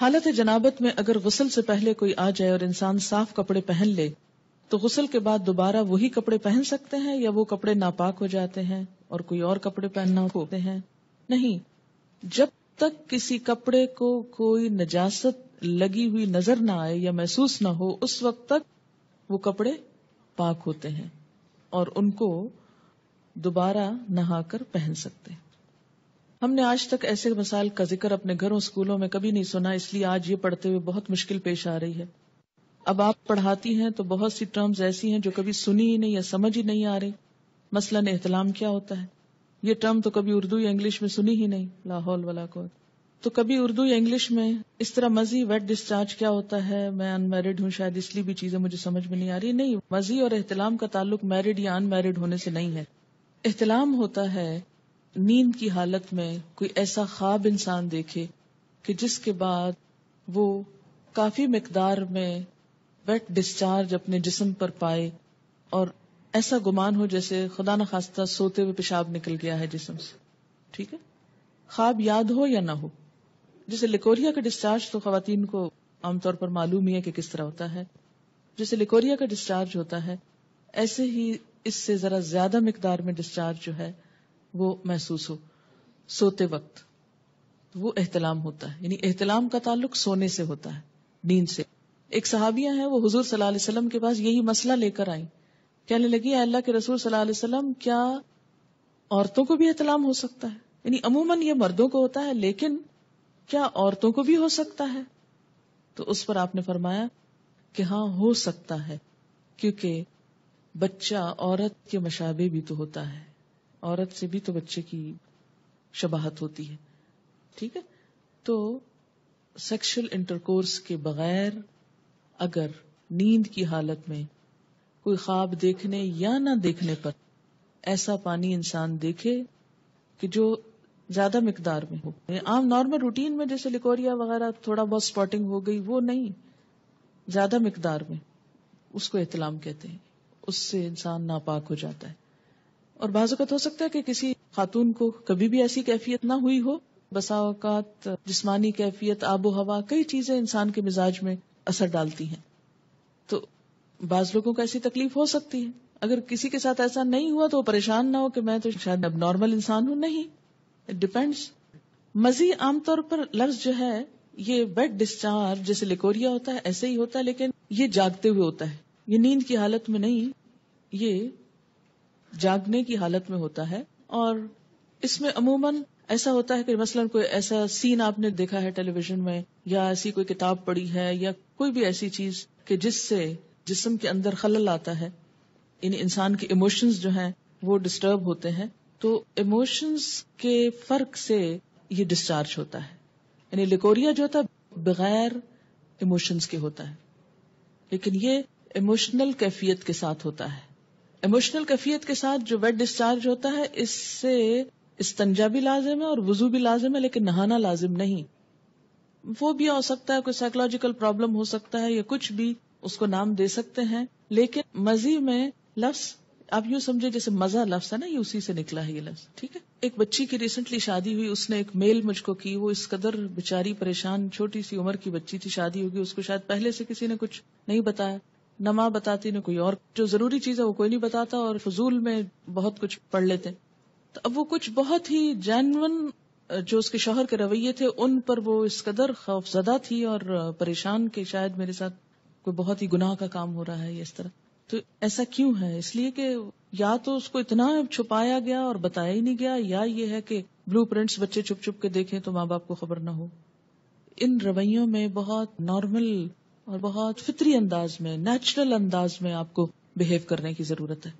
حالت جنابت میں اگر غسل سے پہلے کوئی آ جائے اور انسان صاف کپڑے پہن لے تو غسل کے بعد دوبارہ وہی کپڑے پہن سکتے ہیں یا وہ کپڑے ناپاک ہو جاتے ہیں اور کوئی اور کپڑے پہننا ہوتے ہیں؟ نہیں، جب تک کسی کپڑے کو کوئی نجاست لگی ہوئی نظر نہ آئے یا محسوس نہ ہو اس وقت تک وہ کپڑے پاک ہوتے ہیں اور ان کو دوبارہ نہا کر پہن سکتے ہیں۔ ہم نے آج تک ایسے مسائل کا ذکر اپنے گھروں اسکولوں میں کبھی نہیں سنا، اس لیے آج یہ پڑھتے ہوئے بہت مشکل پیش آ رہی ہے۔ اب آپ پڑھاتی ہیں تو بہت سی ٹرمز ایسی ہیں جو کبھی سنی ہی نہیں یا سمجھ ہی نہیں آ رہی۔ مثلاً احتلام کیا ہوتا ہے، یہ ٹرم تو کبھی اردو یا انگلش میں سنی ہی نہیں، لا حول ولا قوت۔ تو کبھی اردو یا انگلش میں اس طرح مزی ویٹ ڈسچارج کیا ہوتا ہے، میں ان میرڈ ہوں شاید اس لیے بھی چیزیں مجھے سمجھ میں نہیں آ رہی۔ نہیں، مزی اور احتلام کا تعلق میرڈ یا ان میرڈ ہونے سے نہیں ہے۔ احتلام ہوتا ہے نیند کی حالت میں کوئی ایسا خواب انسان دیکھے کہ جس کے بعد وہ کافی مقدار میں ویٹ ڈسچارج اپنے جسم پر پائے اور ایسا گمان ہو جیسے خدا نخواستہ سوتے ہوئے پیشاب نکل گیا ہے جسم سے۔ ٹھیک ہے، خواب یاد ہو یا نہ ہو۔ جیسے لیکوریا کا ڈسچارج تو خواتین کو عام طور پر معلوم ہی ہے کہ کس طرح ہوتا ہے، جیسے لیکوریا کا ڈسچارج ہوتا ہے ایسے ہی اس سے ذرا زیادہ مقدار میں ڈسچارج جو ہے وہ محسوس ہو سوتے وقت، وہ احتلام ہوتا ہے۔ یعنی احتلام کا تعلق سونے سے ہوتا ہے، نیند سے۔ ایک صحابیہ ہیں، وہ حضور صلی اللہ علیہ وسلم کے پاس یہی مسئلہ لے کر آئیں، کہنے لگی اے اللہ کے رسول صلی اللہ علیہ وسلم، کیا عورتوں کو بھی احتلام ہو سکتا ہے؟ یعنی عموماً یہ مردوں کو ہوتا ہے لیکن کیا عورتوں کو بھی ہو سکتا ہے؟ تو اس پر آپ نے فرمایا کہ ہاں ہو سکتا ہے، کیونکہ بچہ عورت کے مشابہ بھی تو ہوتا ہے، عورت سے بھی تو بچے کی شباہت ہوتی ہے۔ ٹھیک ہے، تو سیکشل انٹرکورس کے بغیر اگر نیند کی حالت میں کوئی خواب دیکھنے یا نہ دیکھنے پر ایسا پانی انسان دیکھے کہ جو زیادہ مقدار میں ہو، عام نارمل روٹین میں جیسے لیکوریا وغیرہ تھوڑا بہت سپاٹنگ ہو گئی، وہ نہیں، زیادہ مقدار میں، اس کو احتلام کہتے ہیں۔ اس سے انسان ناپاک ہو جاتا ہے۔ اور بعض اوقات ہو سکتا ہے کہ کسی خاتون کو کبھی بھی ایسی کیفیت نہ ہوئی ہو، بسا اوقات جسمانی کیفیت، آب و ہوا، کئی چیزیں انسان کے مزاج میں اثر ڈالتی ہیں، تو بعض لوگوں کو ایسی تکلیف ہو سکتی ہے۔ اگر کسی کے ساتھ ایسا نہیں ہوا تو وہ پریشان نہ ہو کہ میں تو شاید اب نارمل انسان ہوں، نہیں، اٹ ڈیپینڈس۔ مزی عام طور پر لفظ جو ہے یہ ویٹ ڈسچارج جیسے لیکوریا ہوتا ہے ایسے ہی ہوتا ہے، لیکن یہ جاگتے ہوئے ہوتا ہے، یہ نیند کی حالت میں نہیں، یہ جاگنے کی حالت میں ہوتا ہے۔ اور اس میں عموماً ایسا ہوتا ہے کہ مثلاً کوئی ایسا سین آپ نے دیکھا ہے ٹیلی ویژن میں، یا ایسی کوئی کتاب پڑھی ہے، یا کوئی بھی ایسی چیز کہ جس سے جسم کے اندر خلل آتا ہے، یعنی انسان کے ایموشنز جو ہیں وہ ڈسٹرب ہوتے ہیں، تو ایموشنز کے فرق سے یہ ڈسچارج ہوتا ہے۔ یعنی لیکوریا جو ہوتا ہے بغیر ایموشنز کے ہوتا ہے، لیکن یہ ایموشنل کیفیت کے ساتھ ہوتا ہے۔ ایموشنل کیفیت کے ساتھ جو ویٹ ڈسچارج ہوتا ہے اس سے استنجا بھی لازم ہے اور وضو بھی لازم ہے، لیکن نہانا لازم نہیں۔ وہ بھی ہو سکتا ہے کوئی سائیکولوجیکل پرابلم ہو سکتا ہے یا کچھ بھی، اس کو نام دے سکتے ہیں، لیکن مزی میں لفظ آپ یوں سمجھے جیسے مزہ لفظ ہے نا، یہ اسی سے نکلا ہے یہ لفظ۔ ٹھیک ہے، ایک بچی کی ریسنٹلی شادی ہوئی، اس نے ایک میل مجھ کو کی، وہ اس قدر بیچاری پریشان، چھوٹی سی عمر کی بچی تھی، شادی ہوگی، اس کو شاید پہلے سے کسی نے کچھ نہیں بتایا، نہ ماں بتاتی نہ کوئی اور، جو ضروری چیز ہے وہ کوئی نہیں بتاتا، اور فضول میں بہت کچھ پڑھ لیتے۔ تو اب وہ کچھ بہت ہی جینون جو اس کے شوہر کے رویے تھے ان پر وہ اس قدر خوف زدہ تھی اور پریشان کہ شاید میرے ساتھ کوئی بہت ہی گناہ کا کام ہو رہا ہے اس طرح۔ تو ایسا کیوں ہے؟ اس لیے کہ یا تو اس کو اتنا چھپایا گیا اور بتایا ہی نہیں گیا، یا یہ ہے کہ بلو پرنٹس بچے چھپ چھپ کے دیکھیں تو ماں باپ کو خبر نہ ہو۔ ان رویوں میں بہت نارمل اور بہت فطری انداز میں، نیچرل انداز میں آپ کو بہیو کرنے کی ضرورت ہے۔